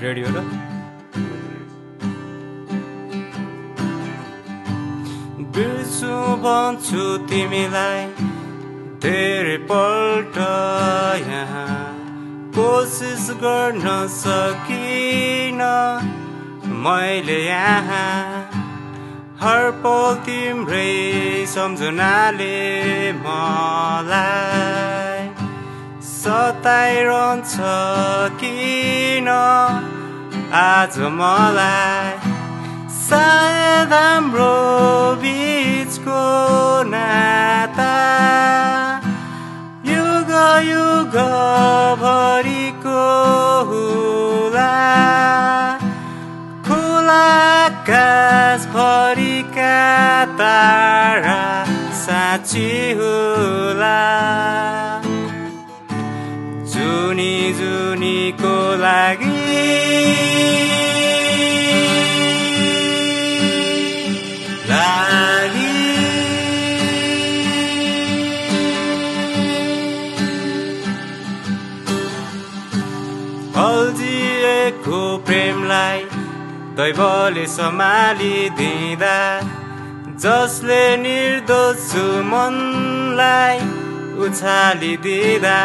radio र बिर्सु भन्छु तिमीलाई धेरै पल्ट यहाँ कोसिस गर्न सकिन मैले यहाँ हर पल तिम्रै सम्झनाले मलाई सताइरहन्छ किन आज मलाई सायद हाम्रो बिचको नाता युग युग भरिको होला खुला आकाश भरिका तारा साँची होला जुनी जुनीको लागि अल्झिएको प्रेमलाई दैवले सम्हालिदिँदा जसले निर्दोष मनलाई उछालिदिँदा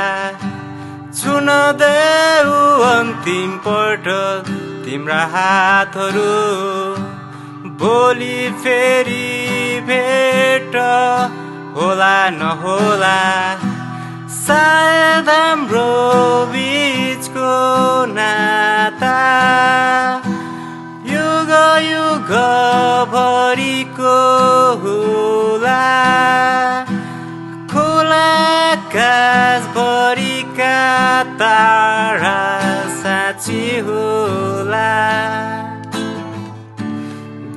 छुन देऊ अन्तिम पटक तिम्रा हातहरू भोलि फेरि भेट होला नहोला सायद हाम्रो बिचको नाता युग युग भरिको होला खुला आकाश भरिका तारा साँची होला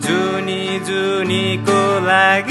जुनी जुनीको लागि